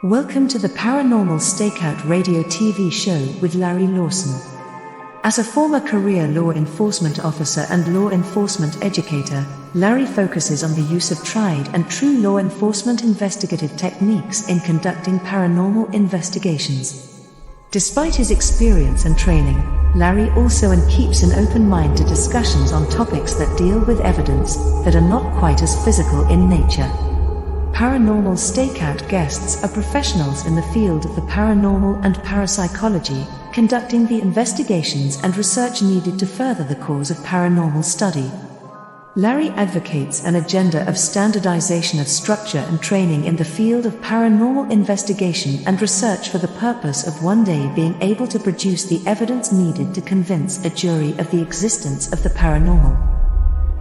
Welcome to the Paranormal Stakeout radio TV show with Larry Lawson. As a former career law enforcement officer and law enforcement educator, Larry focuses on the use of tried and true law enforcement investigative techniques in conducting paranormal investigations. Despite his experience and training, Larry also keeps an open mind to discussions on topics that deal with evidence that are not quite as physical in nature. Paranormal Stakeout guests are professionals in the field of the paranormal and parapsychology, conducting the investigations and research needed to further the cause of paranormal study. Larry advocates an agenda of standardization of structure and training in the field of paranormal investigation and research for the purpose of one day being able to produce the evidence needed to convince a jury of the existence of the paranormal.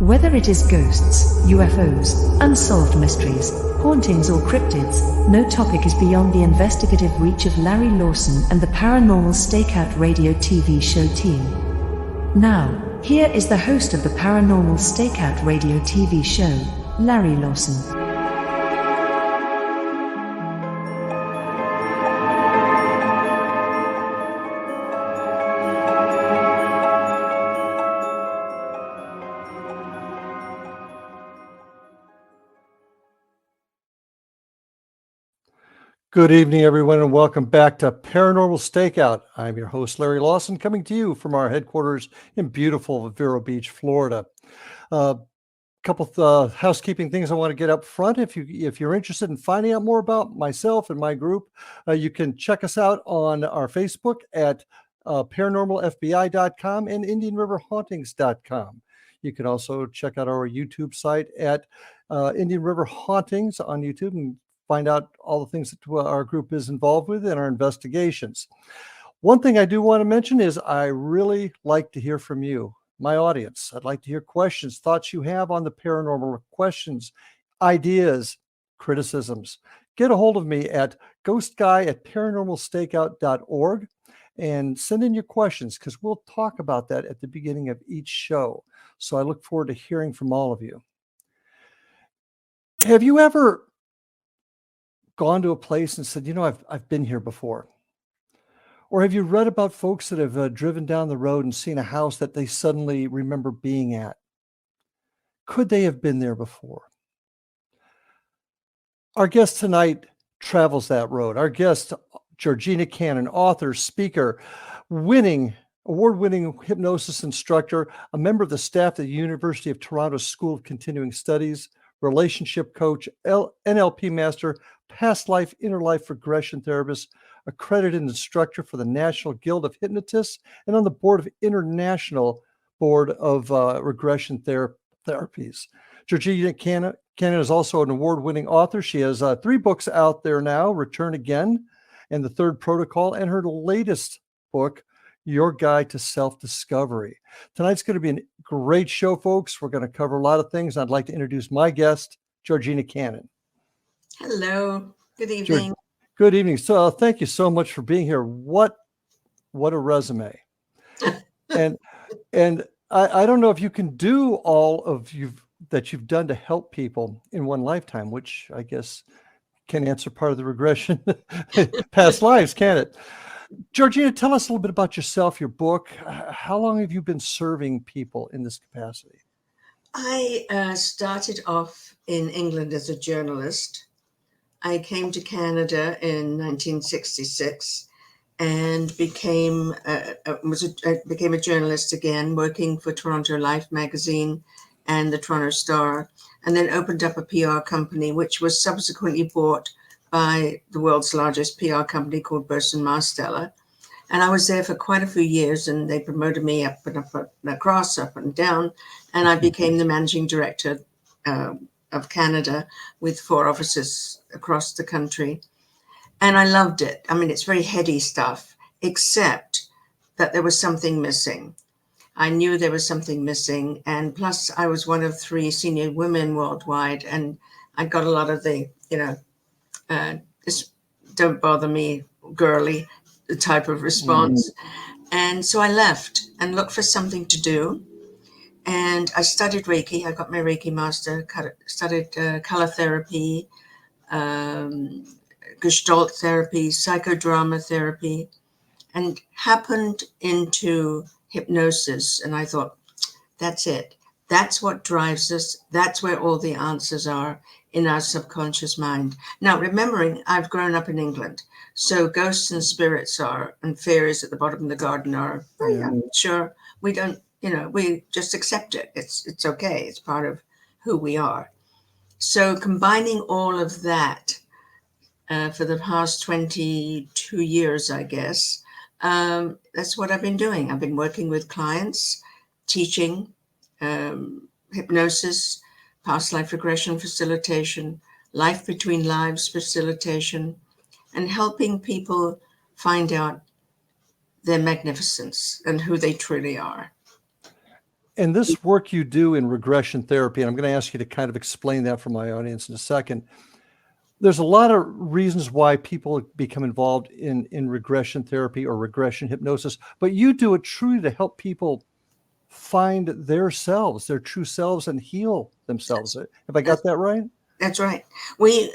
Whether it is ghosts, UFOs, unsolved mysteries, hauntings or cryptids, no topic is beyond the investigative reach of Larry Lawson and the Paranormal Stakeout radio TV show team. Now, here is the host of the Paranormal Stakeout radio TV show, Larry Lawson. Good evening, everyone, and welcome back to Paranormal Stakeout. I'm your host, Larry Lawson, coming to you from our headquarters in beautiful Vero Beach, Florida. A couple of housekeeping things I want to get up front. If you're interested in finding out more about myself and my group, you can check us out on our Facebook at paranormalfbi.com and indianriverhauntings.com. You can also check out our YouTube site at Indian River Hauntings on YouTube and find out all the things that our group is involved with in our investigations. One thing I do want to mention is I really like to hear from you, my audience. I'd like to hear questions, thoughts you have on the paranormal, questions, ideas, criticisms. Get a hold of me at ghostguy@paranormalstakeout.org and send in your questions because we'll talk about that at the beginning of each show. So I look forward to hearing from all of you. Have you ever gone to a place and said, I've been here before? Or have you read about folks that have driven down the road and seen a house that they suddenly remember being at? Could they have been there before? Our guest tonight travels that road. Our guest, Georgina Cannon, author, speaker, award-winning hypnosis instructor, a member of the staff at the University of Toronto School of Continuing Studies, relationship coach, NLP master, past life, inner life regression therapist, accredited instructor for the National Guild of Hypnotists, and on the board of International Board of Regression Therapies. Georgina Cannon is also an award-winning author. She has 3 books out there now, Return Again, and The Third Protocol, and her latest book, Your Guide to Self-Discovery. Tonight's going to be a great show, folks. We're going to cover a lot of things. I'd like to introduce my guest, Georgina Cannon. Hello. Good evening. Good evening. So thank you so much for being here. What a resume. and I don't know if you can do all of that you've done to help people in one lifetime, which I guess can answer part of the regression past lives, can it? Georgina, tell us a little bit about yourself, your book. How long have you been serving people in this capacity? I started off in England as a journalist. I came to Canada in 1966 and became a journalist again, working for Toronto Life magazine and the Toronto Star, and then opened up a PR company, which was subsequently bought by the world's largest PR company called Burson Marsteller. And I was there for quite a few years, and they promoted me up and up and across, up and down, and I became the managing director of Canada with 4 offices across the country. And I loved it. I mean, it's very heady stuff, except that there was something missing. I knew there was something missing. And plus, I was one of 3 senior women worldwide, and I got a lot of the, this don't bother me, girly type of response. And so I left and looked for something to do. And I studied Reiki. I got my Reiki master, studied color therapy, Gestalt therapy, psychodrama therapy, and happened into hypnosis. And I thought, that's it. That's what drives us. That's where all the answers are, in our subconscious mind. Now, remembering I've grown up in England, so ghosts and spirits are, and fairies at the bottom of the garden are, sure, we don't, we just accept it. It's okay. It's part of who we are. So combining all of that for the past 22 years, I guess, that's what I've been doing. I've been working with clients, teaching hypnosis, past life regression facilitation, life between lives facilitation, and helping people find out their magnificence and who they truly are. And this work you do in regression therapy, and I'm going to ask you to kind of explain that for my audience in a second. There's a lot of reasons why people become involved in regression therapy or regression hypnosis, but you do it truly to help people find their selves, their true selves, and heal themselves. Have I got that right? That's right. We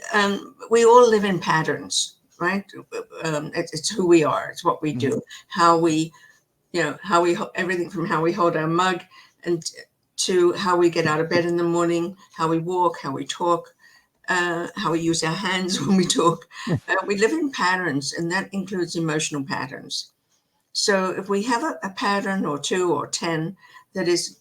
all live in patterns, right? It's who we are. It's what we do. How we, everything from how we hold our mug and to how we get out of bed in the morning, how we walk, how we talk, how we use our hands when we talk. We live in patterns, and that includes emotional patterns. So if we have a pattern or 2 or 10 that is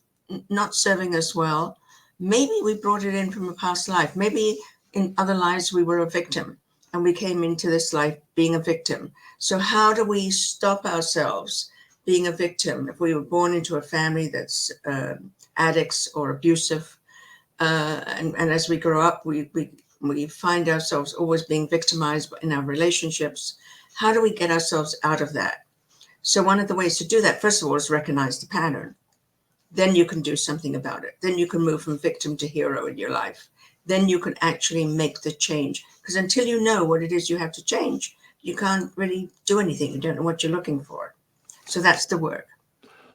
not serving us well, maybe we brought it in from a past life. Maybe in other lives we were a victim and we came into this life being a victim. So how do we stop ourselves being a victim? If we were born into a family that's addicts or abusive, and as we grow up, we find ourselves always being victimized in our relationships. How do we get ourselves out of that? So one of the ways to do that, first of all, is recognize the pattern. Then you can do something about it. Then you can move from victim to hero in your life. Then you can actually make the change. Because until you know what it is you have to change, you can't really do anything. You don't know what you're looking for. So that's the work.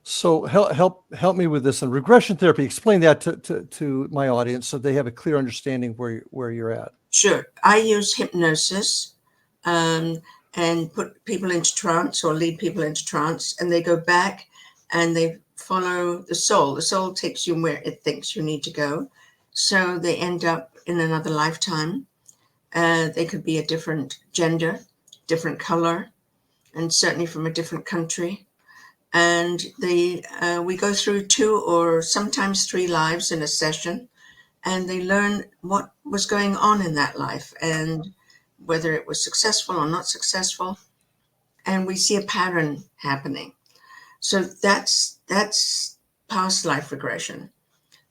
So help me with this. And regression therapy, explain that to my audience so they have a clear understanding where you're at. Sure. I use hypnosis and put people into trance or lead people into trance, and they go back and they follow the soul. The soul takes you where it thinks you need to go. So they end up in another lifetime. They could be a different gender, different color, and certainly from a different country. And we go through 2 or sometimes 3 lives in a session, and they learn what was going on in that life and whether it was successful or not successful. And we see a pattern happening. So that's past life regression.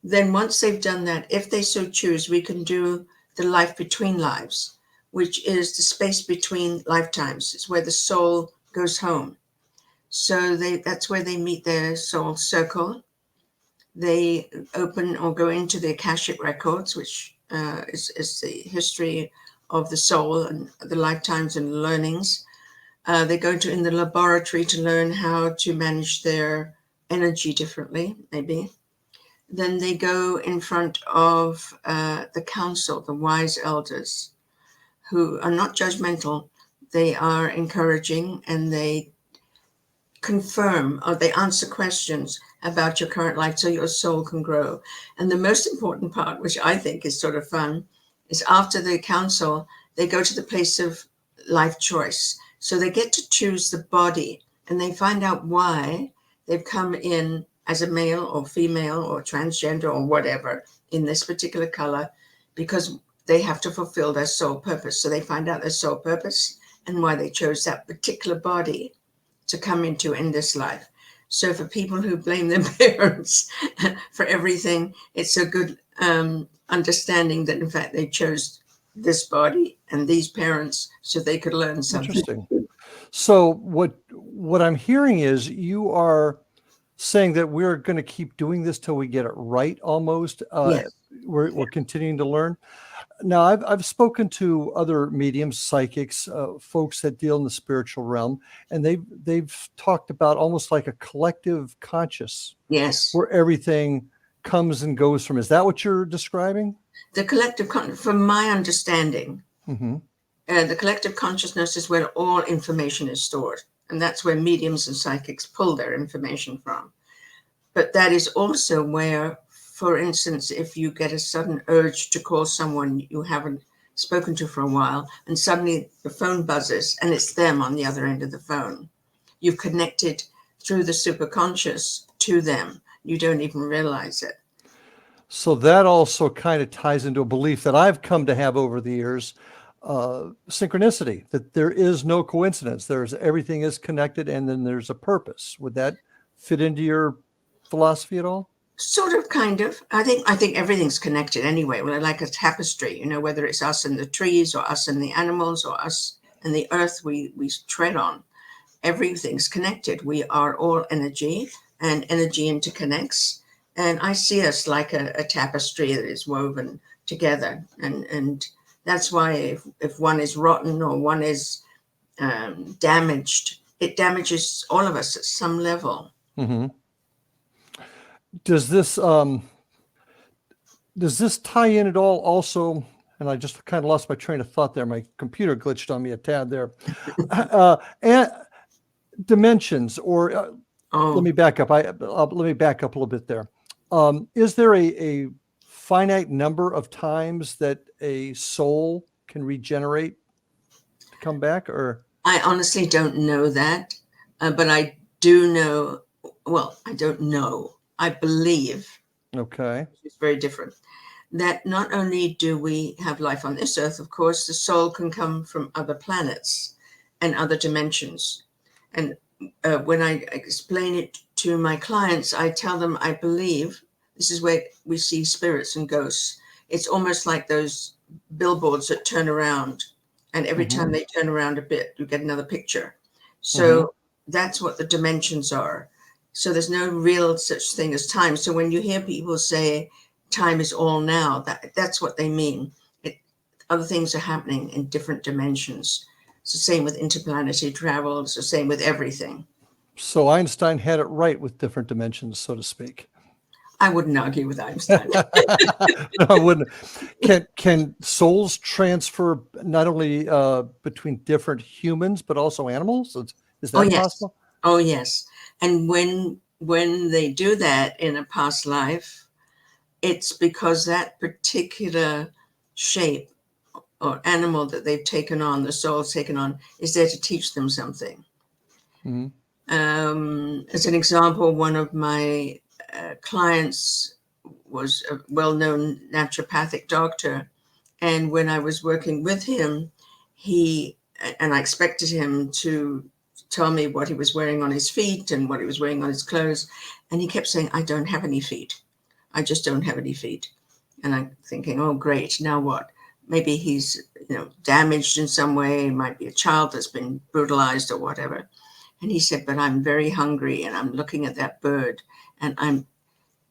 Then once they've done that, if they so choose, we can do the life between lives, which is the space between lifetimes. It's where the soul goes home. So that's where they meet their soul circle. They open or go into the Akashic records, which is the history of the soul and the lifetimes and learnings. They go in the laboratory to learn how to manage their energy differently, maybe. Then they go in front of the council, the wise elders, who are not judgmental. They are encouraging, and they confirm or they answer questions about your current life so your soul can grow. And the most important part, which I think is sort of fun, is after the council, they go to the place of life choice. So they get to choose the body, and they find out why they've come in as a male or female or transgender or whatever in this particular color, because they have to fulfill their soul purpose. So they find out their soul purpose and why they chose that particular body to come into in this life. So for people who blame their parents for everything, it's a good understanding that in fact they chose this body and these parents so they could learn something. Interesting. So what I'm hearing is you are saying that we're going to keep doing this till we get it right almost. Yes. We're continuing to learn. Now, I've spoken to other mediums, psychics, folks that deal in the spiritual realm, and they've talked about almost like a collective conscious, Yes. where everything comes and goes from. Is that what you're describing? The collective, from my understanding, The collective consciousness is where all information is stored. And that's where mediums and psychics pull their information from. But that is also where, for instance, if you get a sudden urge to call someone you haven't spoken to for a while, and suddenly the phone buzzes and it's them on the other end of the phone, you've connected through the superconscious to them. You don't even realize it. So that also kind of ties into a belief that I've come to have over the years, synchronicity, that there is no coincidence. Everything is connected, and then there's a purpose. Would that fit into your philosophy at all? Sort of, kind of. I think everything's connected anyway. Well, like a tapestry, whether it's us and the trees or us and the animals or us and the earth we tread on. Everything's connected. We are all energy, and energy interconnects. And I see us like a tapestry that is woven together. And that's why if one is rotten or one is damaged, it damages all of us at some level. Mm-hmm. Does this tie in at all also? And I just kind of lost my train of thought there. My computer glitched on me a tad there. And dimensions, or let me back up. Let me back up a little bit there. Is there a finite number of times that a soul can regenerate to come back? Or I honestly don't know that, but I do know. Well, I don't know. I believe. Okay. It's very different. That not only do we have life on this earth, of course, the soul can come from other planets and other dimensions. And when I explain it to my clients, I tell them I believe this is where we see spirits and ghosts. It's almost like those billboards that turn around, and every time they turn around a bit, you get another picture. So that's what the dimensions are. So there's no real such thing as time. So when you hear people say time is all now, that's what they mean. Other things are happening in different dimensions. It's the same with interplanetary travel. It's the same with everything. So Einstein had it right with different dimensions, so to speak. I wouldn't argue with Einstein. No, I wouldn't. Can souls transfer not only between different humans but also animals? Is that possible? Oh yes. And when they do that in a past life, it's because that particular shape or animal that they've taken on, the soul's taken on, is there to teach them something. Mm-hmm. As an example, one of my clients was a well-known naturopathic doctor. And when I was working with him, I expected him to tell me what he was wearing on his feet and what he was wearing on his clothes. And he kept saying, I don't have any feet. I just don't have any feet. And I'm thinking, oh, great. Now what? Maybe he's, damaged in some way. It might be a child that's been brutalized or whatever. And he said, but I'm very hungry and I'm looking at that bird and I'm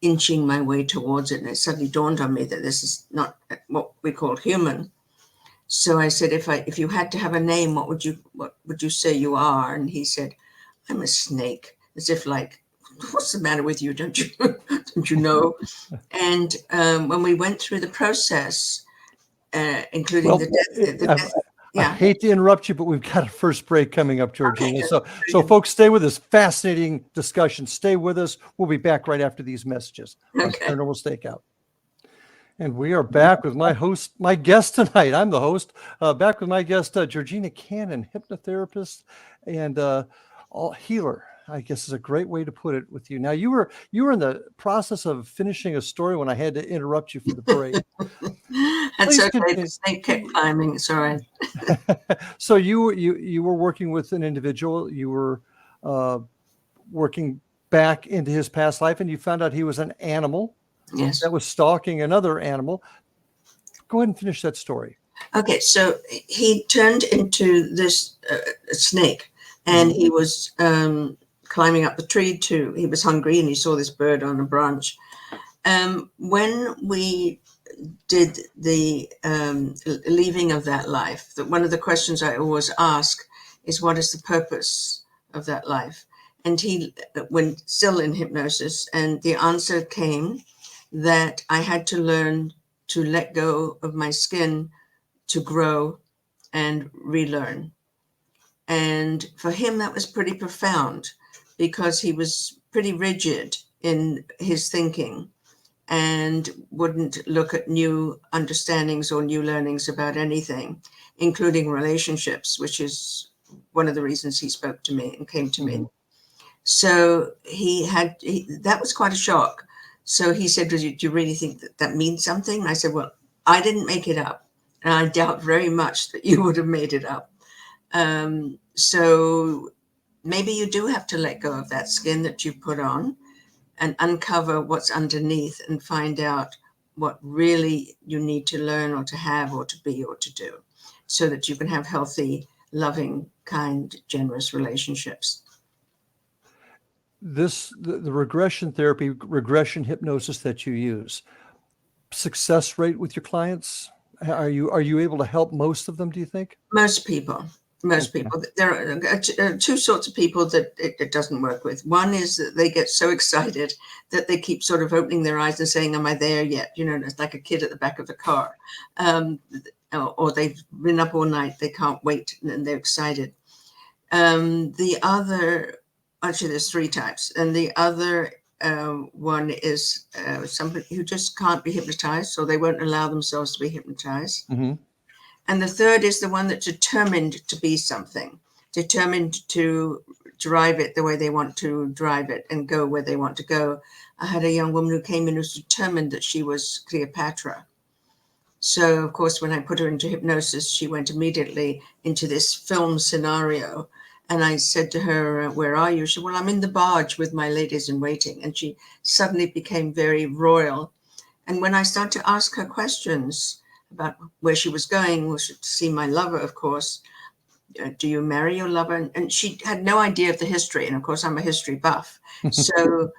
inching my way towards it. And it suddenly dawned on me that this is not what we call human. So I said, if you had to have a name, what would you say you are? And he said, I'm a snake. As if like, what's the matter with you? Don't you know? And when we went through the process, including the death. I hate to interrupt you, but we've got a first break coming up, Georgina. Okay. So folks, stay with us. Fascinating discussion. Stay with us. We'll be back right after these messages on Paranormal Stakeout. And we are back with my guest tonight. I'm the host. Back with my guest, Georgina Cannon, hypnotherapist and healer, I guess is a great way to put it with you. Now, you were in the process of finishing a story when I had to interrupt you for the break. That's okay. The snake kept climbing. It's all right. So you were working with an individual. You were working back into his past life, and you found out he was an animal. Yes. That was stalking another animal. Go ahead and finish that story. Okay, so he turned into this snake, and he was climbing up the tree too. He was hungry, and he saw this bird on a branch. When we did the leaving of that life, one of the questions I always ask is, what is the purpose of that life? And he went still in hypnosis, and the answer came that I had to learn to let go of my skin to grow and relearn. And for him, that was pretty profound because he was pretty rigid in his thinking and wouldn't look at new understandings or new learnings about anything, including relationships, which is one of the reasons he spoke to me and came to me. So that was quite a shock. So he said, do you really think that means something? And I said, well, I didn't make it up. And I doubt very much that you would have made it up. So maybe you do have to let go of that skin that you put on and uncover what's underneath and find out what really you need to learn or to have or to be or to do so that you can have healthy, loving, kind, generous relationships. The regression therapy, regression hypnosis that you use, success rate with your clients, are you able to help most of them, do you think? Most people. There are two sorts of people that it doesn't work with. One is that they get so excited that they keep sort of opening their eyes and saying, am I there yet? You know, it's like a kid at the back of the car. Or they've been up all night, they can't wait, and they're excited. The other, actually there's three types. And the other one is somebody who just can't be hypnotized, so they won't allow themselves to be hypnotized. Mm-hmm. And the third is the one that's determined to be something, determined to drive it the way they want to drive it and go where they want to go. I had a young woman who came in who was determined that she was Cleopatra. So, of course, when I put her into hypnosis, she went immediately into this film scenario. And I said to her, where are you? She said, well, I'm in the barge with my ladies in waiting. And she suddenly became very royal. And when I started to ask her questions about where she was going, was to see my lover, of course. Do you marry your lover? And she had no idea of the history. And of course, I'm a history buff. So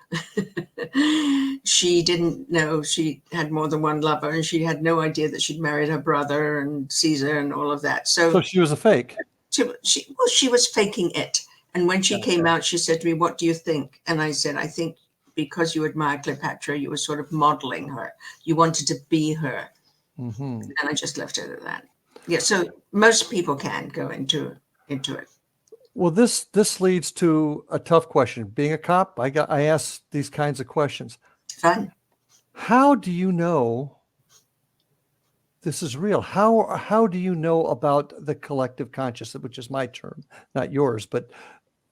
she didn't know she had more than one lover. And she had no idea that she'd married her brother and Caesar and all of that. So she was a fake. She was faking it. And when she came out, she said to me, what do you think? And I said, I think because you admire Cleopatra, you were sort of modeling her. You wanted to be her. Mm-hmm. And I just left it at that. Yeah, so most people can go into it. Well, this leads to a tough question. Being a cop, I ask these kinds of questions. Fun. How do you know this is real? How do you know about the collective consciousness, which is my term, not yours, but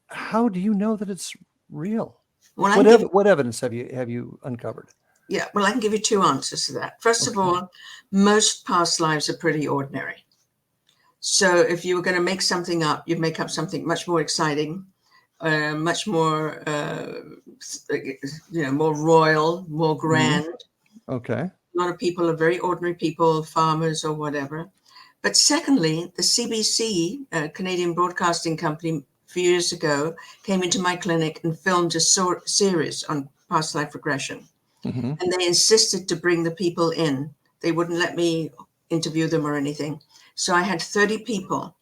how do you know that it's real? Well, what evidence have you uncovered? Yeah, well, I can give you two answers to that. First of all, most past lives are pretty ordinary. So if you were going to make something up, you'd make up something much more exciting, much more, more royal, more grand. Mm-hmm. Okay. A lot of people are very ordinary people, farmers or whatever. But secondly, the CBC, Canadian Broadcasting Company, a few years ago, came into my clinic and filmed a series on past life regression. Mm-hmm. And they insisted to bring the people in. They wouldn't let me interview them or anything. So I had 30 people.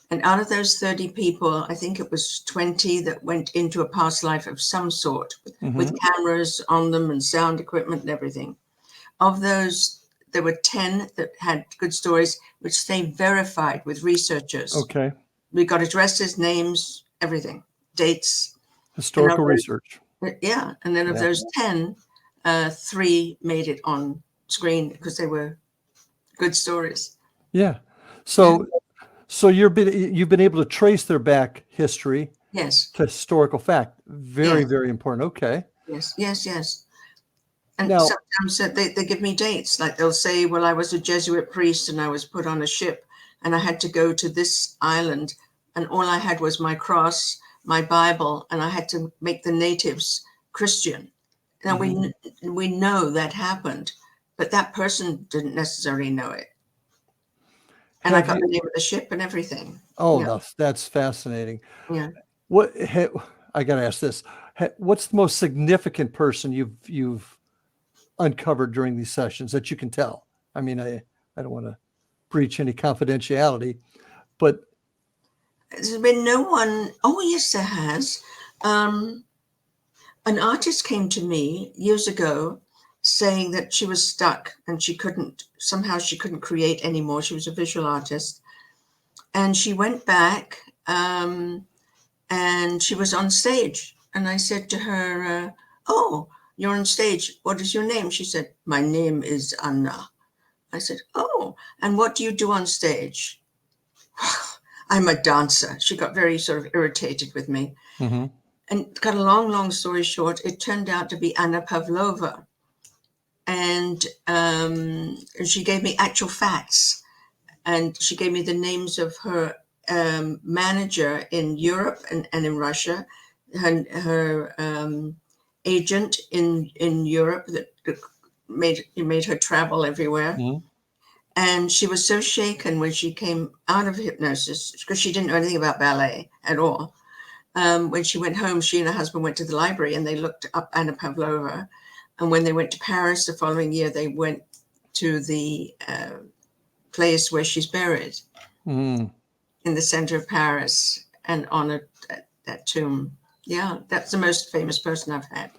And out of those 30 people, I think it was 20 that went into a past life of some sort with cameras on them and sound equipment and everything. Of those, there were 10 that had good stories, which they verified with researchers. Okay. We got addresses, names, everything, dates. Historical research. Yeah. And then of those 10, 3 made it on screen because they were good stories. Yeah. So you've been able to trace their back history. Yes. To historical fact. Very, very important. Okay. Yes. And now, sometimes they give me dates. Like they'll say, well, I was a Jesuit priest and I was put on a ship and I had to go to this island and all I had was my cross, my Bible, and I had to make the natives Christian. Now we know that happened, but that person didn't necessarily know it. And I got the name of the ship and everything. Oh, yeah. That's fascinating. Yeah. I got to ask this. What's the most significant person you've uncovered during these sessions that you can tell? I mean, I don't want to breach any confidentiality, but there's been no one. Oh, yes, there has. An artist came to me years ago saying that she was stuck and she couldn't create anymore. She was a visual artist. And she went back, and she was on stage. And I said to her, "Oh, you're on stage. What is your name?" She said, "My name is Anna." I said, "Oh, and what do you do on stage?" "I'm a dancer." She got very sort of irritated with me. Mm-hmm. And cut a long, long story short, it turned out to be Anna Pavlova. And she gave me actual facts. And she gave me the names of her manager in Europe and in Russia, her agent in Europe that made her travel everywhere. Mm-hmm. And she was so shaken when she came out of hypnosis, because she didn't know anything about ballet at all. When she went home, she and her husband went to the library and they looked up Anna Pavlova. And when they went to Paris the following year, they went to the place where she's buried Mm-hmm. in the center of Paris and honored that tomb. Yeah, that's the most famous person I've had.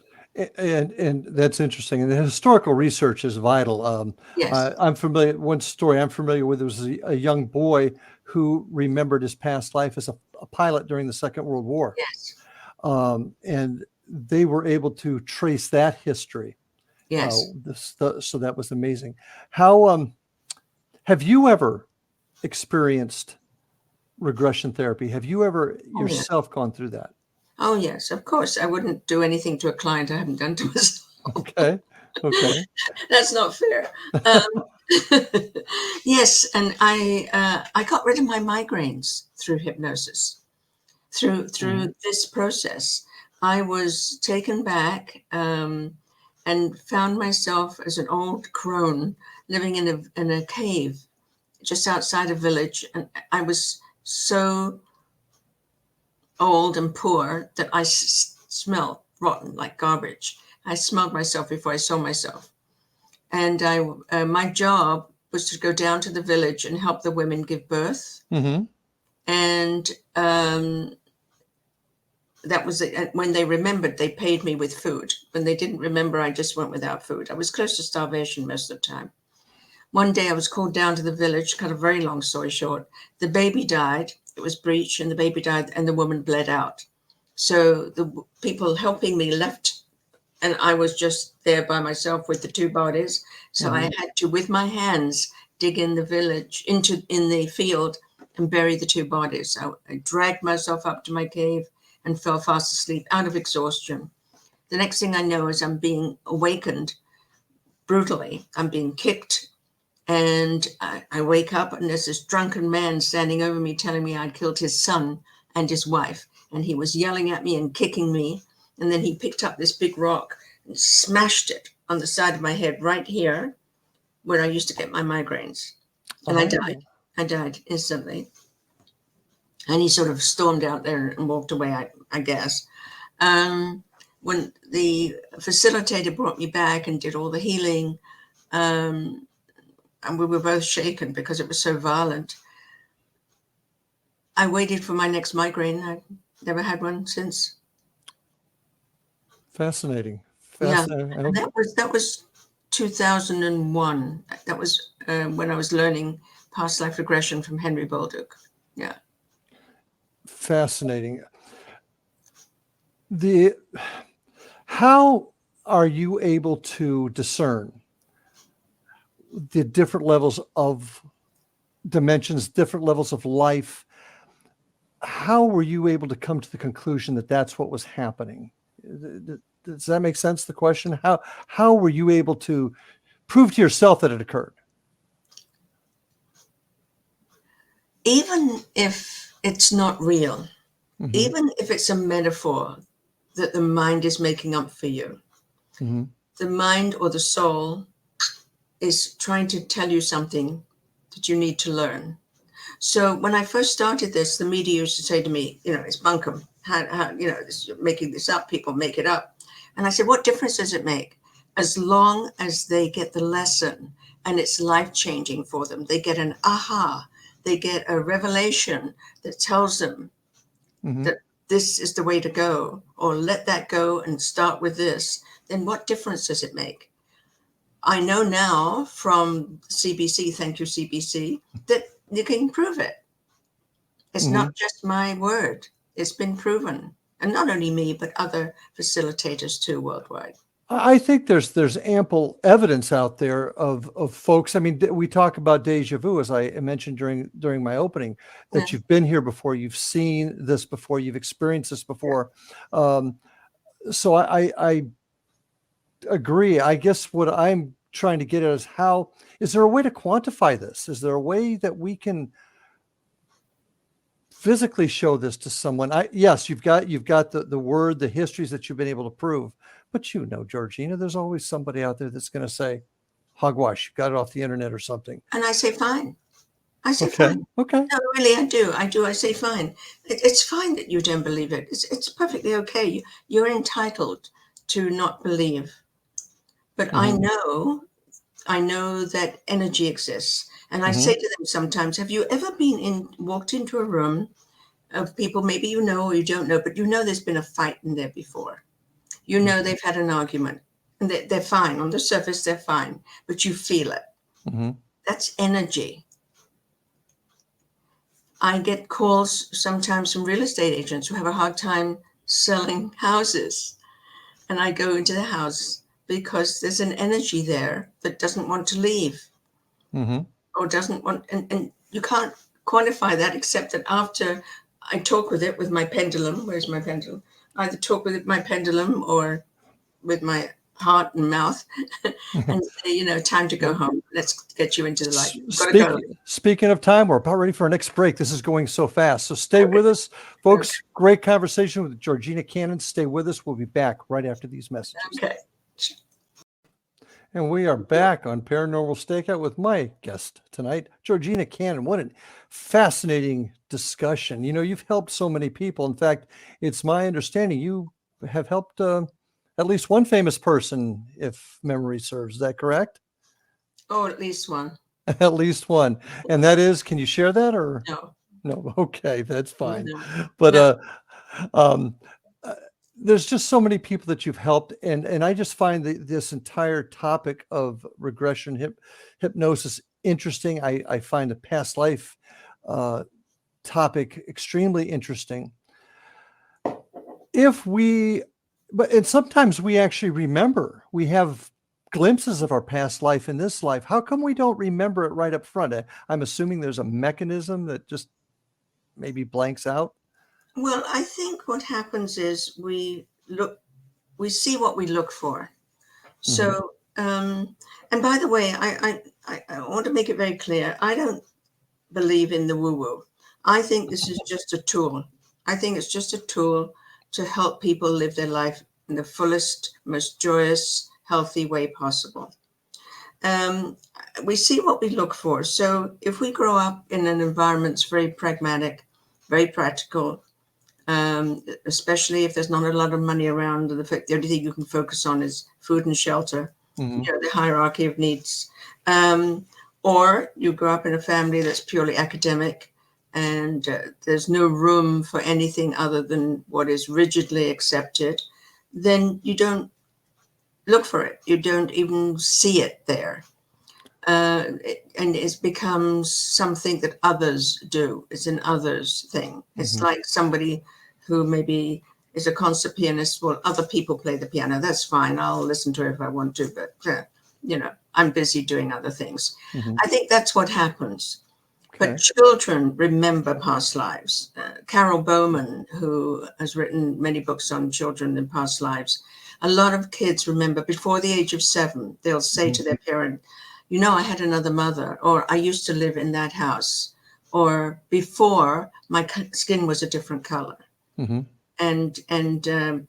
And that's interesting. And the historical research is vital. Yes, I'm familiar. One story I'm familiar with was a young boy who remembered his past life as a pilot during the Second World War, yes, and they were able to trace that history. yes. So that was amazing. How have you ever experienced regression therapy? Have you ever Oh, yeah. yourself gone through that? Oh, yes, of course. I wouldn't do anything to a client I haven't done to myself. Okay. Okay. That's not fair. Yes, and I got rid of my migraines through hypnosis. Through Mhm. this process, I was taken back, and found myself as an old crone living in a cave just outside a village, and I was so old and poor that I smelled rotten like garbage. I smelled myself before I saw myself. And my job was to go down to the village and help the women give birth. Mhm. And that was it. When they remembered, they paid me with food. When they didn't remember, I just went without food. I was close to starvation most of the time. One day I was called down to the village, cut a very long story short. The baby died. It was breech, and the baby died, and the woman bled out. So the people helping me left, and I was just there by myself with the two bodies. So I Mhm. had to, with my hands, dig in the village, in the field, and bury the two bodies. I dragged myself up to my cave and fell fast asleep out of exhaustion. The next thing I know is I'm being awakened brutally. I'm being kicked, and I wake up, and there's this drunken man standing over me telling me I'd killed his son and his wife. And he was yelling at me and kicking me. And then he picked up this big rock and smashed it on the side of my head right here where I used to get my migraines. And I died. Oh. I died instantly. And he sort of stormed out there and walked away, I guess. Um, when the facilitator brought me back and did all the healing, um, and we were both shaken because it was so violent. I waited for my next migraine. I've never had one since. Fascinating. Yeah, Fascinating. and Okay. that was 2001. That was when I was learning past life regression from Henry Bolduc. Yeah. Fascinating. The How are you able to discern the different levels of dimensions, different levels of life? How were you able to come to the conclusion that that's what was happening? Does that make sense? The question: How were you able to prove to yourself that it occurred? Even if it's not real, Hmm. even if it's a metaphor that the mind is making up for you, Hmm. the mind or the soul is trying to tell you something that you need to learn. So when I first started this, the media used to say to me, it's bunkum. You're making this up. People make it up. And I said, what difference does it make? As long as they get the lesson and it's life changing for them, they get an aha, they get a revelation that tells them Hmm. that this is the way to go, or let that go and start with this, then what difference does it make? I know now from CBC, thank you, CBC, that you can prove it. It's not just my word. It's been proven. And not only me, but other facilitators too worldwide. I think there's ample evidence out there of folks. I mean, we talk about deja vu, as I mentioned during my opening, that Yeah. you've been here before, you've seen this before, you've experienced this before. So I agree. I guess what I'm trying to get at is, how is there a way to quantify this? Is there a way that we can physically show this to someone? Yes, you've got the word, the histories that you've been able to prove, but Georgina, there's always somebody out there that's going to say, hogwash, you got it off the internet or something. And I say, fine. I say, Okay. fine. Okay. No, really, I do. I say, fine. It's fine that you don't believe it. It's perfectly okay. You're entitled to not believe. But I know that energy exists. And I say to them sometimes, have you ever walked into a room of people, maybe you know or you don't know, but there's been a fight in there before. They've had an argument, and they're fine. On the surface, they're fine, but you feel it. That's energy. I get calls sometimes from real estate agents who have a hard time selling houses. And I go into the house because there's an energy there that doesn't want to leave. Or doesn't want, and you can't quantify that except that after I talk with it with my pendulum. Where's my pendulum? I either talk with my pendulum or with my heart and mouth and say, time to go home. Let's get you into the light. Speaking of time, we're about ready for our next break. This is going so fast. So stay with us, folks. Okay. Great conversation with Georgina Cannon. Stay with us. We'll be back right after these messages. Okay. And we are back on Paranormal Stakeout with my guest tonight, Georgina Cannon. What a fascinating discussion. You've helped so many people. In fact, it's my understanding you have helped at least one famous person, if memory serves. Is that correct? Oh, at least one. At least one. And that is, can you share that or? No. No. Okay, that's fine. No. But there's just so many people that you've helped. And I just find this entire topic of regression hypnosis interesting. I find the past life topic extremely interesting. And sometimes we actually remember, we have glimpses of our past life in this life. How come we don't remember it right up front? I'm assuming there's a mechanism that just maybe blanks out. Well, I think what happens is we see what we look for. So, and by the way, I want to make it very clear. I don't believe in the woo-woo. I think this is just a tool. I think it's just a tool to help people live their life in the fullest, most joyous, healthy way possible. We see what we look for. So if we grow up in an environment that's very pragmatic, very practical, especially if there's not a lot of money around, the only thing you can focus on is food and shelter, the hierarchy of needs. Or you grow up in a family that's purely academic, and there's no room for anything other than what is rigidly accepted, then you don't look for it. You don't even see it there. And it becomes something that others do. It's an others thing. It's like somebody who maybe is a concert pianist. Well, other people play the piano. That's fine. I'll listen to it if I want to, but I'm busy doing other things. I think that's what happens. Okay. But children remember past lives. Carol Bowman, who has written many books on children and past lives, a lot of kids remember before the age of 7, they'll say to their parent, I had another mother, or I used to live in that house, or before my skin was a different color. And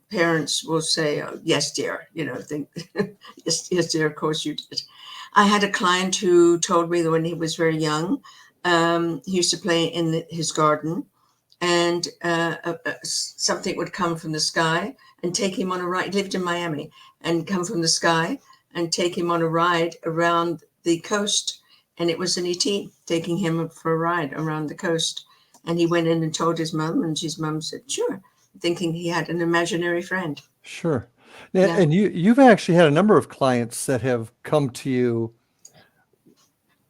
parents will say, oh, yes, dear, yes, dear, of course you did. I had a client who told me that when he was very young, he used to play in his garden, and something would come from the sky and take him on a ride. He lived in Miami, and come from the sky and take him on a ride around the coast. And it was an ET taking him for a ride around the coast. And he went in and told his mom, and his mom said, sure, thinking he had an imaginary friend. Sure. And you've actually had a number of clients that have come to you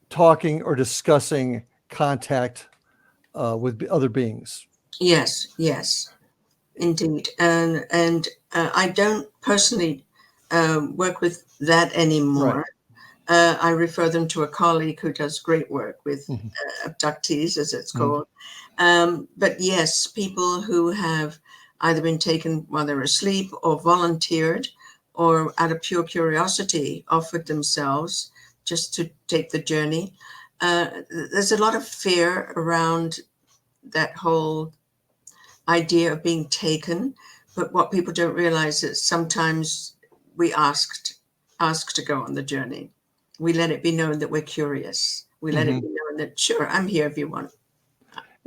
talking or discussing contact with other beings. Yes, yes, indeed. And I don't personally work with that Right. anymore. I refer them to a colleague who does great work with Mhm. abductees, as it's Mhm. called. But yes, people who have either been taken while they're asleep or volunteered or out of pure curiosity offered themselves just to take the journey. There's a lot of fear around that whole idea of being taken. But what people don't realize is sometimes we ask to go on the journey. We let it be known that we're curious. We let it Mhm. be known that, sure, I'm here if you want.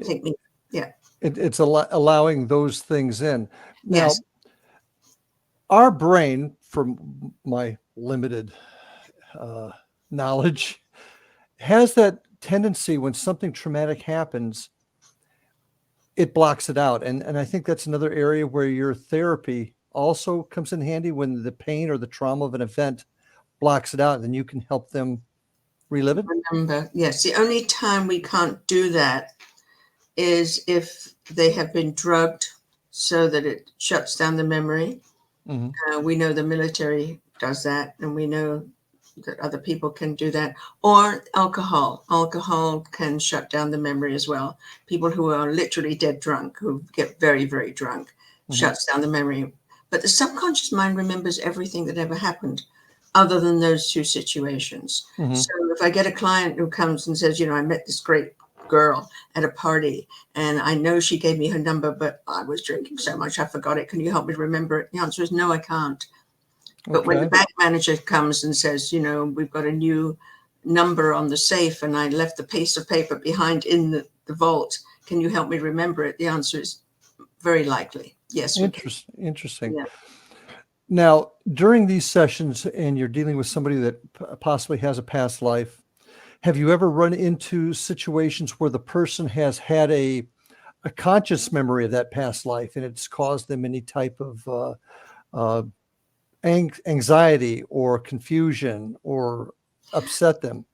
Take me. Yeah. It's allowing those things in. Yes. Now, our brain, from my limited uh, knowledge, has that tendency when something traumatic happens, it blocks it out. And I think that's another area where your therapy also comes in handy when the pain or the trauma of an event blocks it out, and then you can help them relive it. Remember, yes. The only time we can't do that is if they have been drugged so that it shuts down the memory. Hmm. We know the military does that, and we know that other people can do that. Or alcohol. Alcohol can shut down the memory as well. People who are literally dead drunk, who get very, very drunk, Hmm. shuts down the memory. But the subconscious mind remembers everything that ever happened other than those two situations. Hmm. So if I get a client who comes and says, I met this great girl at a party and I know she gave me her number, but I was drinking so much I forgot it. Can you help me remember it? The answer is no, I can't. But when the Okay. bank manager comes and says, we've got a new number on the safe and I left the piece of paper behind in the vault, can you help me remember it? The answer is very likely. Yes, we can. Interesting. Yeah. Now, during these sessions, and you're dealing with somebody that possibly has a past life, have you ever run into situations where the person has had a conscious memory of that past life and it's caused them any type of uh, anxiety or confusion or upset them?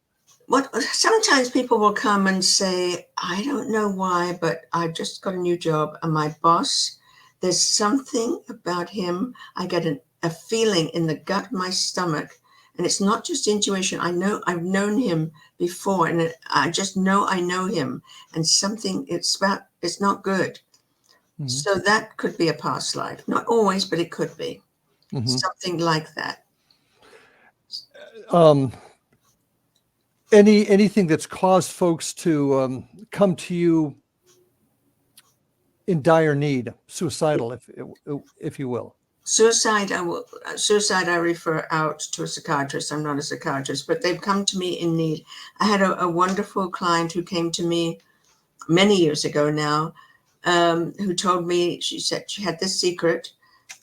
What sometimes people will come and say, I don't know why, but I just got a new job and my boss, there's something about him. I get a feeling in the gut of my stomach. And it's not just intuition. I know I've known him before and I just know I know him. And something it's not good. Hmm. So that could be a past life. Not always, but it could be. Hmm. Something like that. Um, anything that's caused folks to come to you in dire need, suicidal, if you will. Suicide I refer out to a psychiatrist. I'm not a psychiatrist, but they've come to me in need. I had a wonderful client who came to me many years ago now, who told me, she said she had this secret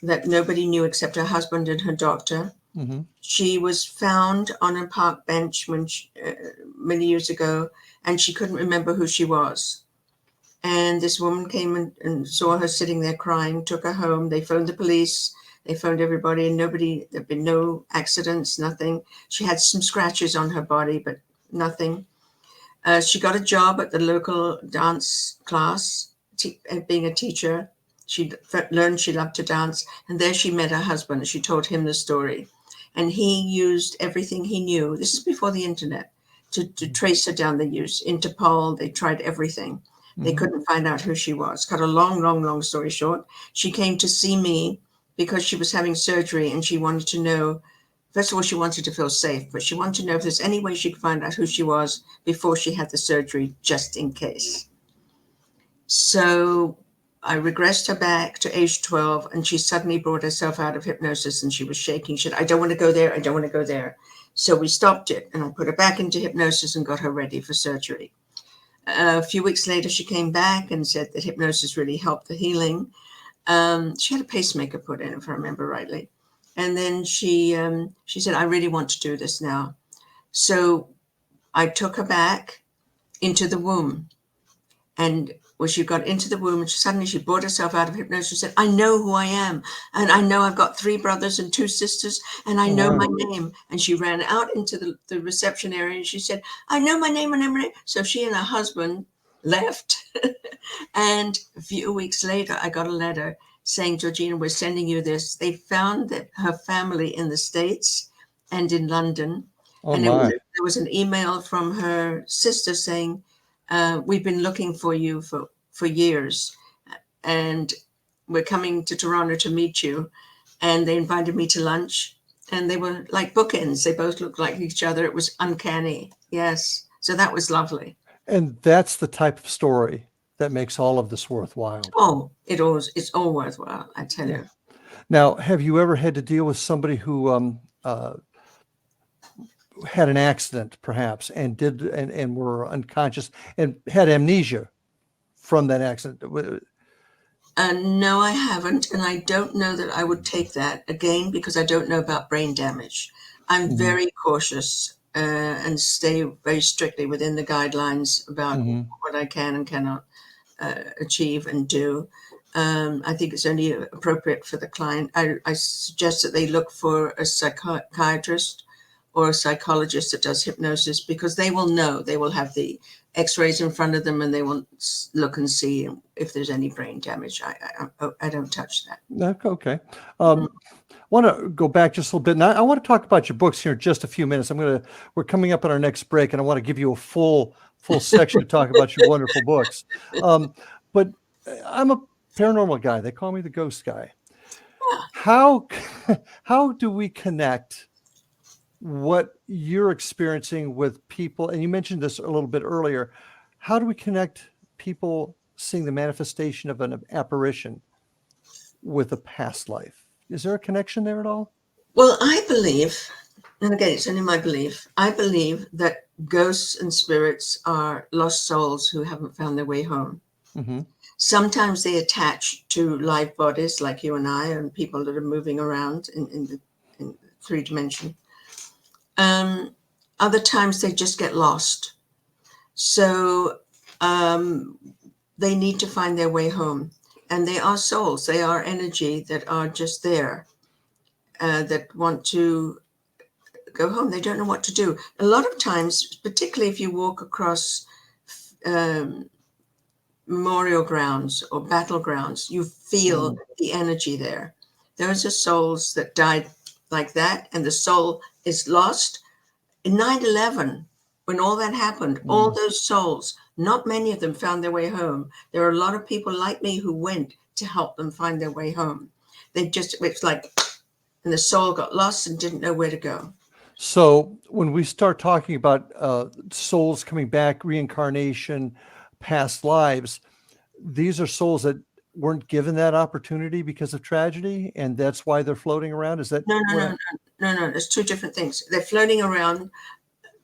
that nobody knew except her husband and her doctor. Hmm. She was found on a park bench many years ago, and she couldn't remember who she was. And this woman came and saw her sitting there crying, took her home. They phoned the police. They phoned everybody, and there'd been no accidents, nothing. She had some scratches on her body, but nothing. She got a job at the local dance class, being a teacher. She learned she loved to dance, and there she met her husband. She told him the story, and he used everything he knew. This is before the internet to trace her down. They used Interpol. They tried everything. They Hmm. couldn't find out who she was. Cut a long, long, long story short, she came to see me because she was having surgery, and she wanted to know. First of all, she wanted to feel safe, but she wanted to know if there's any way she could find out who she was before she had the surgery, just in case. So I regressed her back to age 12, and she suddenly brought herself out of hypnosis, and she was shaking. She said, I don't want to go there. I don't want to go there. So we stopped it, and I put her back into hypnosis and got her ready for surgery. A few weeks later, she came back and said that hypnosis really helped the healing. She had a pacemaker put in, if I remember rightly. And then she said, I really want to do this now. So I took her back into the womb. And when she got into the womb, and suddenly she brought herself out of hypnosis. She said, I know who I am. And I know I've got 3 brothers and 2 sisters, and I Oh, know wow. my name. And she ran out into the reception area and she said, I know my name and everything. So she and her husband left. And a few weeks later, I got a letter saying, Georgina, we're sending you this. They found that her family in the States and in London. Oh, and my. there was an email from her sister saying, we've been looking for you for years, and we're coming to Toronto to meet you. And they invited me to lunch, and they were like bookends. They both looked like each other. It was uncanny. Yes. So that was lovely. And that's the type of story that makes all of this worthwhile. Oh, it's all worthwhile, I tell you. Now, have you ever had to deal with somebody who had an accident, perhaps, and were unconscious and had amnesia from that accident? No, I haven't, and I don't know that I would take that again because I don't know about brain damage. I'm very cautious and stay very strictly within the guidelines about what I can and cannot achieve and do. I think it's only appropriate for the client. I suggest that they look for a psychiatrist or a psychologist that does hypnosis, because they will know. They will have the x-rays in front of them, and they will look and see if there's any brain damage. I don't touch that. Okay. Want to go back just a little bit. Now, I want to talk about your books here in just a few minutes. We're coming up on our next break, and I want to give you a full section to talk about your wonderful books. But I'm a paranormal guy. They call me the ghost guy. How do we connect what you're experiencing with people? And you mentioned this a little bit earlier. How do we connect people seeing the manifestation of an apparition with a past life? Is there a connection there at all? Well, I believe, and again, it's only my belief, I believe that ghosts and spirits are lost souls who haven't found their way home. Sometimes they attach to live bodies like you and I, and people that are moving around in 3 dimension. Other times they just get lost. So they need to find their way home. And they are souls. They are energy that are just there, that want to go home. They don't know what to do. A lot of times, particularly if you walk across memorial grounds or battlegrounds, you feel the energy there. Those are souls that died like that, and the soul is lost. In 9/11, when all that happened, all those souls, not many of them found their way home. There are a lot of people like me who went to help them find their way home. It's like, and the soul got lost and didn't know where to go. So when we start talking about souls coming back, reincarnation, past lives, these are souls that weren't given that opportunity because of tragedy, and that's why they're floating around? Is that No. There's 2 different things. They're floating around.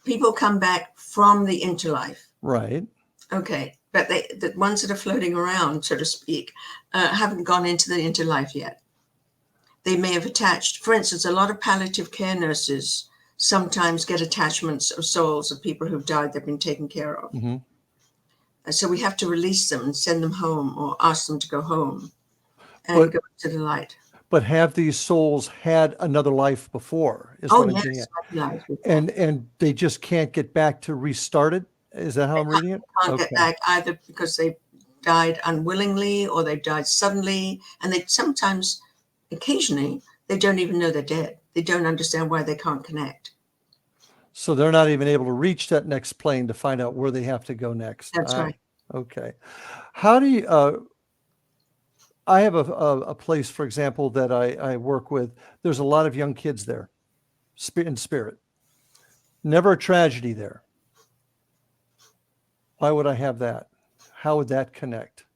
People come back from the interlife. Right. Okay. But the ones that are floating around, so to speak, haven't gone into the interlife yet. They may have attached. For instance, a lot of palliative care nurses sometimes get attachments of souls of people who've died they've been taken care of. So we have to release them and send them home, or ask them to go home and go to the light. But have these souls had another life before? Yes. And they just can't get back to restart it? Is that how I'm reading it? Can't get back either because they died unwillingly or they died suddenly. And they sometimes, occasionally, they don't even know they're dead. They don't understand why they can't connect. So they're not even able to reach that next plane to find out where they have to go next. That's right. Okay. How do you, I have a place, for example, that I work with. There's a lot of young kids there in spirit. Never a tragedy there. Why would I have that? How would that connect?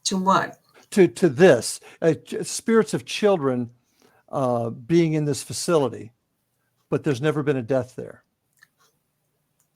To what? To this. Spirits of children being in this facility, but there's never been a death there.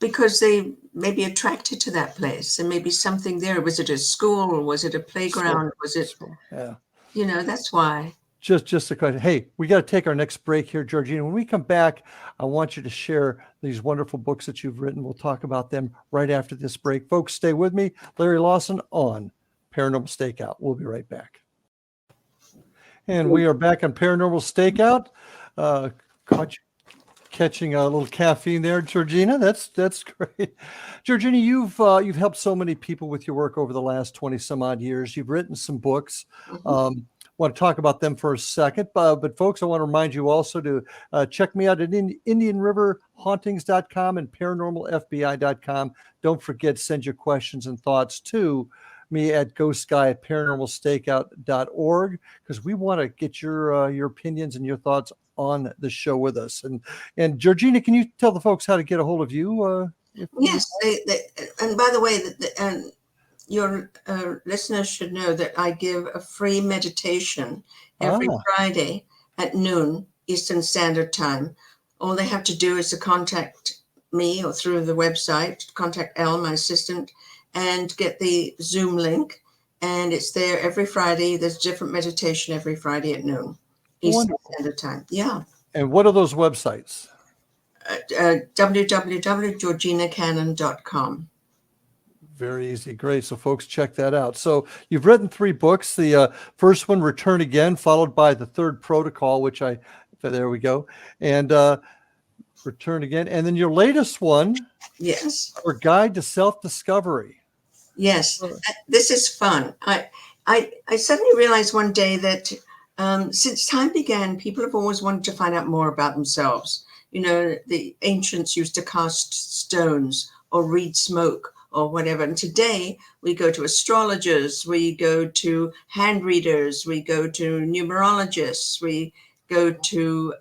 Because they may be attracted to that place. There may be something there. Was it a school or was it a playground? Was it, that's why. Just a question. Hey, we got to take our next break here, Georgina. When we come back, I want you to share these wonderful books that you've written. We'll talk about them right after this break. Folks, stay with me. Larry Lawson on Paranormal Stakeout. We'll be right back. And we are back on Paranormal Stakeout. catching a little caffeine there, Georgina. That's great. Georgina, you've helped so many people with your work over the last 20 some odd years. You've written some books. Want to talk about them for a second, but folks, I want to remind you also to check me out at IndianRiverHauntings.com and ParanormalFBI.com. Don't forget, send your questions and thoughts to me at ghostguy@paranormalstakeout.org, because we want to get your opinions and your thoughts on the show with us. And Georgina, can you tell the folks how to get a hold of you? Yes, and by the way, your listeners should know that I give a free meditation every Friday at noon Eastern Standard Time. All they have to do is to contact me or through the website, contact Elle, my assistant, and get the Zoom link. And it's there every Friday. There's different meditation every Friday at noon Eastern Standard Time. Yeah. And what are those websites? www.georginacannon.com. Very easy. Great. So folks, check that out. So you've written 3 books. The first one, Return Again, followed by The Third Protocol, there we go. And Return Again. And then your latest one. Yes. Our Guide to Self-Discovery. Yes. This is fun. I suddenly realized one day that since time began, people have always wanted to find out more about themselves. You know, the ancients used to cast stones or read smoke or whatever. And today we go to astrologers, we go to hand readers, we go to numerologists, we go to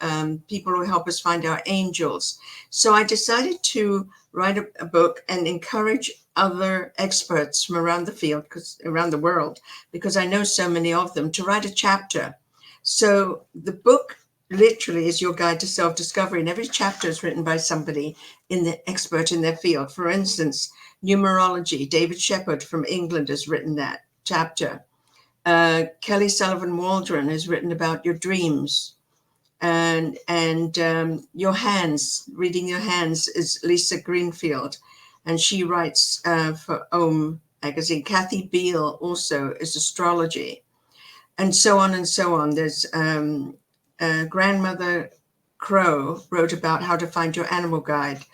people who help us find our angels. So I decided to write a book and encourage other experts from around the field, around the world, because I know so many of them, to write a chapter. So the book literally is your guide to self-discovery, and every chapter is written by somebody expert in their field. For instance, numerology, David Shepard from England has written that chapter. Kelly Sullivan Waldron has written about your dreams, and your hands. Reading your hands is Lisa Greenfield, and she writes for Om magazine. Kathy Beale also is astrology, and so on and so on. There's Grandmother Crow wrote about how to find your animal guide.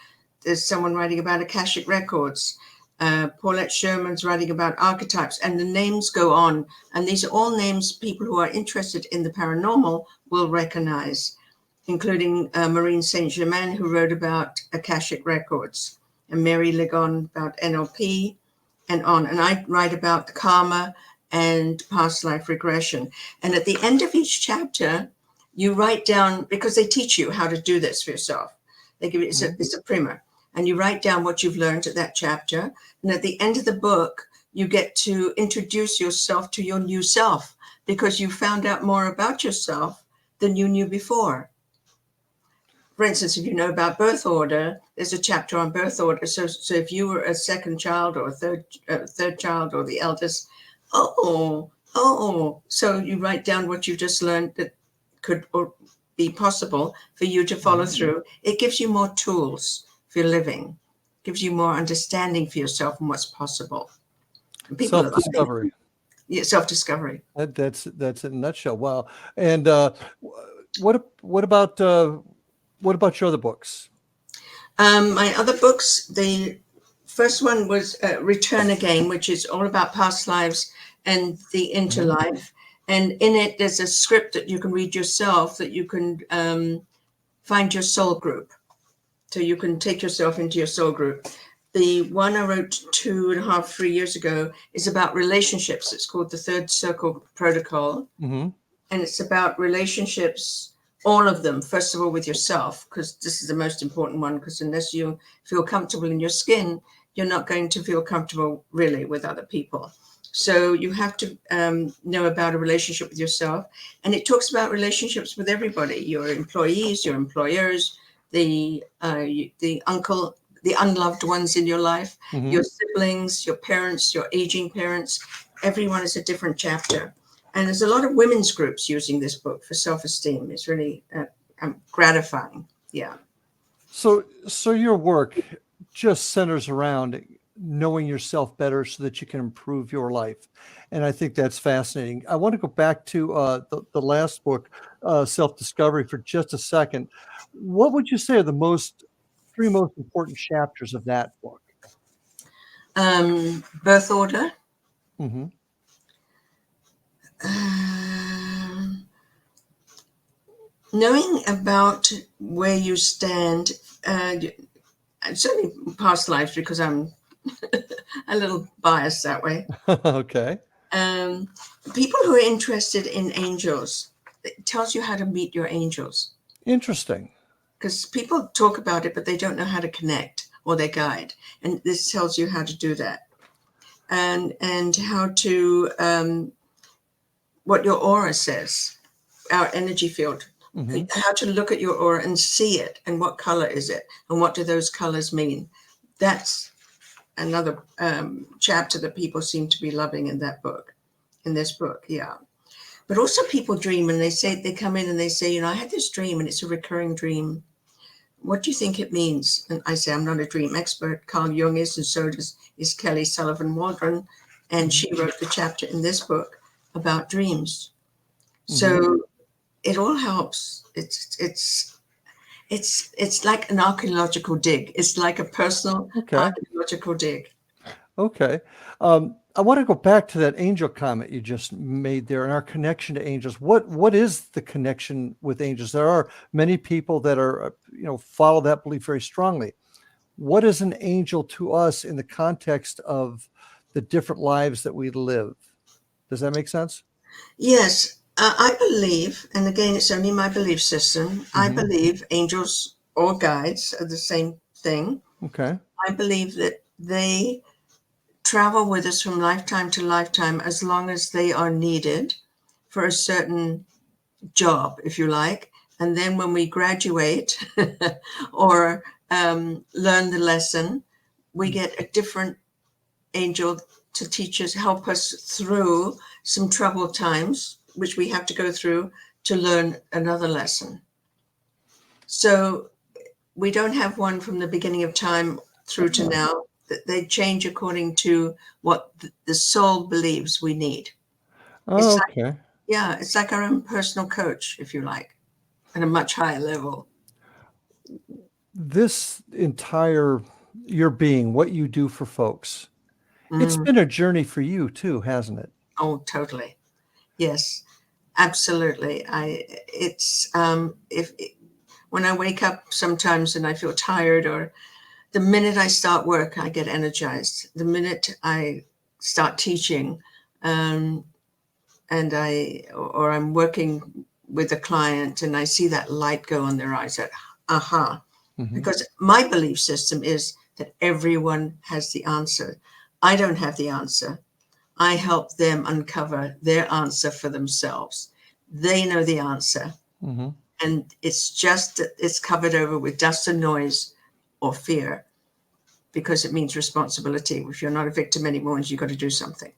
There's someone writing about Akashic Records. Paulette Sherman's writing about archetypes, and the names go on. And these are all names people who are interested in the paranormal will recognize, including Maureen St. Germain, who wrote about Akashic Records, and Mary Ligon about NLP, and on. And I write about karma and past life regression. And at the end of each chapter, you write down, because they teach you how to do this for yourself. They give you, it's a primer. And you write down what you've learned at that chapter. And at the end of the book, you get to introduce yourself to your new self, because you found out more about yourself than you knew before. For instance, if you know about birth order, there's a chapter on birth order. So if you were a second child or a third child or the eldest, so you write down what you just learned that could be possible for you to follow through. It gives you more tools for your living, gives you more understanding for yourself and what's possible. Self-discovery. Yeah, self-discovery. That's it in a nutshell. Wow. And what about your other books? My other books, the first one was Return Again, which is all about past lives and the interlife. And in it, there's a script that you can read yourself, that you can find your soul group. So you can take yourself into your soul group. The one I wrote 3 years ago is about relationships. It's called The Third Circle Protocol. And it's about relationships, all of them, first of all, with yourself, because this is the most important one, because unless you feel comfortable in your skin, you're not going to feel comfortable really with other people. So you have to know about a relationship with yourself. And it talks about relationships with everybody, your employees, your employers, the uncle, the unloved ones in your life, your siblings, your parents, your aging parents. Everyone is a different chapter. And there's a lot of women's groups using this book for self-esteem. It's really gratifying. Yeah. So your work just centers around knowing yourself better so that you can improve your life. And I think that's fascinating. I want to go back to the last book, Self-Discovery, for just a second. What would you say are the three most important chapters of that book? Birth order. Mm-hmm. Knowing about where you stand, certainly past lives, because I'm a little biased that way. Okay. People who are interested in angels, it tells you how to meet your angels. Interesting. Because people talk about it, but they don't know how to connect or their guide. And this tells you how to do that. And how to, what your aura says, our energy field. Mm-hmm. How to look at your aura and see it, and what color is it, and what do those colors mean. That's another chapter that people seem to be loving in this book. Yeah. But also people dream, and they come in and they say, I had this dream and it's a recurring dream. What do you think it means? And I say, I'm not a dream expert. Carl Jung is, and so is Kelly Sullivan Waldron, and she wrote the chapter in this book about dreams. So it all helps. It's like an archaeological dig. It's like a personal archaeological dig. Okay. I want to go back to that angel comment you just made there and our connection to angels. What is the connection with angels? There are many people that are, follow that belief very strongly. What is an angel to us in the context of the different lives that we live? Does that make sense? Yes. I believe, and again, it's only my belief system. I believe angels or guides are the same thing. Okay. I believe that they travel with us from lifetime to lifetime as long as they are needed for a certain job, if you like. And then when we graduate or learn the lesson, we get a different angel to teach us, help us through some troubled times, which we have to go through to learn another lesson. So we don't have one from the beginning of time through to now. They change according to what the soul believes we need. Oh, okay. It's like our own personal coach, if you like, at a much higher level. This entire your being, what you do for folks, it's been a journey for you too, hasn't it? Oh, totally. Yes, absolutely. When I wake up sometimes and I feel tired, or the minute I start work, I get energized. The minute I start teaching, and I'm working with a client and I see that light go on their eyes, that aha. Because my belief system is that everyone has the answer. I don't have the answer. I help them uncover their answer for themselves. They know the answer. And it's covered over with dust and noise or fear, because it means responsibility. If you're not a victim anymore, you've got to do something.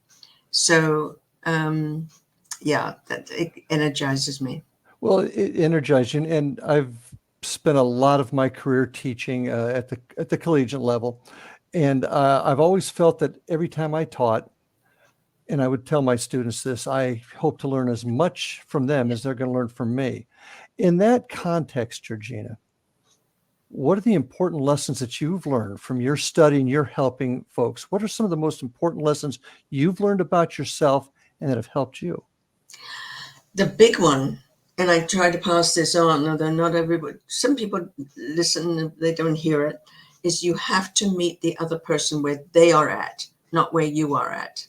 So, that it energizes me. Well, it energizes you, and I've spent a lot of my career teaching at the collegiate level, and I've always felt that every time I taught, and I would tell my students this, I hope to learn as much from them as they're going to learn from me. In that context, Georgina, what are the important lessons that you've learned from your study and your helping folks? What are some of the most important lessons you've learned about yourself and that have helped you? The big one, and I try to pass this on, although not everybody, some people listen and they don't hear it, is you have to meet the other person where they are at, not where you are at.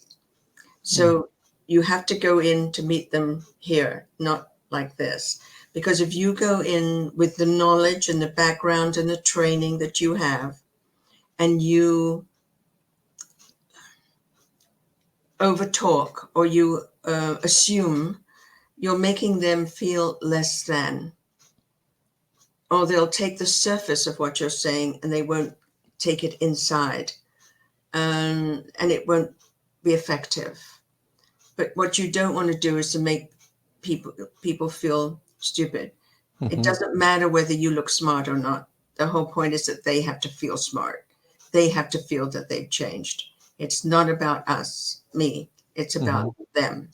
So you have to go in to meet them here, not like this. Because if you go in with the knowledge and the background and the training that you have, and you overtalk or you assume, you're making them feel less than. Or they'll take the surface of what you're saying and they won't take it inside. And it won't be effective. But what you don't want to do is to make people feel stupid. It doesn't matter whether you look smart or not. The whole point is that they have to feel smart. they have to feel that they've changed. It's not about us, me. It's about them.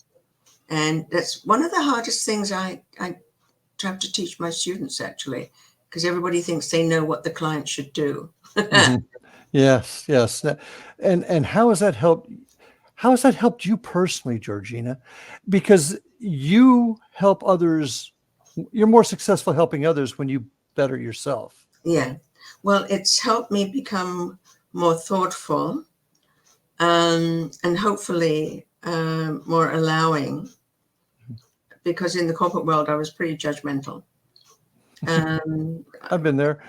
And that's one of the hardest things I have to teach my students, actually, because everybody thinks they know what the client should do. Mhm. Yes, yes. And how has that helped? How has that helped you personally, Georgina? Because you help others, you're more successful helping others when you better yourself. Yeah. Well, it's helped me become more thoughtful, and hopefully more allowing, because in the corporate world, I was pretty judgmental. I've been there.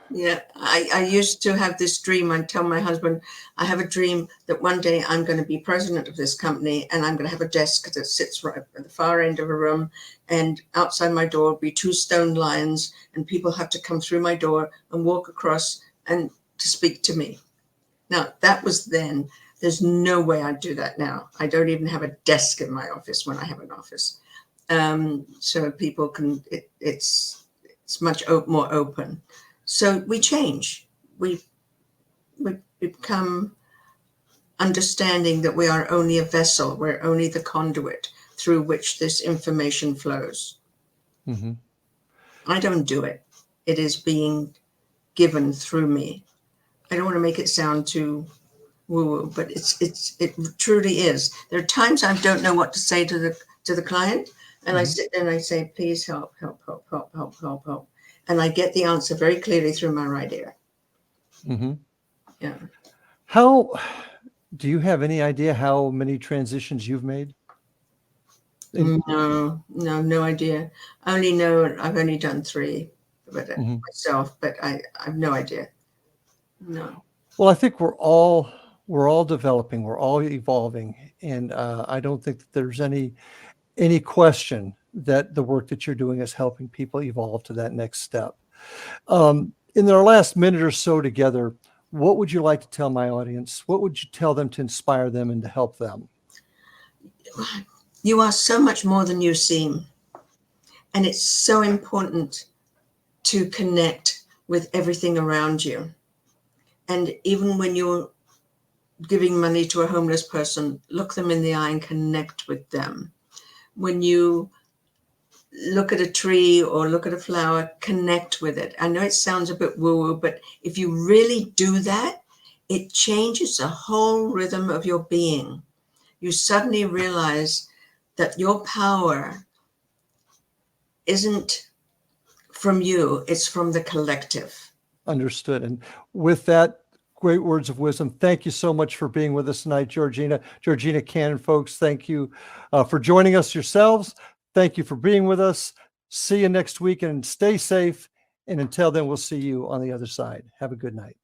Yeah, I used to have this dream. I tell my husband, I have a dream that one day I'm going to be president of this company, and I'm going to have a desk that sits right at the far end of a room, and outside my door will be 2 stone lions, and people have to come through my door and walk across and to speak to me. Now, that was then. There's no way I'd do that now. I don't even have a desk in my office when I have an office. So people can, it's much more open. So we change. We become understanding that we are only a vessel. We're only the conduit through which this information flows. Mhm. I don't do it. It is being given through me. I don't want to make it sound too woo-woo, but it truly is. There are times I don't know what to say to the client, and I sit there and I say, please help, help, help, help, help, help, help. And I get the answer very clearly through my right ear. Yeah. How do you have any idea how many transitions you've made? No idea. I only know I've only done 3 myself, but I have no idea. No. Well, I think we're all developing, we're all evolving, and I don't think that there's any question that the work that you're doing is helping people evolve to that next step. In our last minute or so together, what would you like to tell my audience? What would you tell them to inspire them and to help them? You are so much more than you seem. And it's so important to connect with everything around you. And even when you're giving money to a homeless person, look them in the eye and connect with them. When you look at a tree or look at a flower, connect with it. I know it sounds a bit woo-woo, but if you really do that, it changes the whole rhythm of your being. You suddenly realize that your power isn't from you, it's from the collective. Understood. And with that, great words of wisdom. Thank you so much for being with us tonight, Georgina. Georgina Cannon, folks, thank you for joining us yourselves. Thank you for being with us. See you next week and stay safe. And until then, we'll see you on the other side. Have a good night.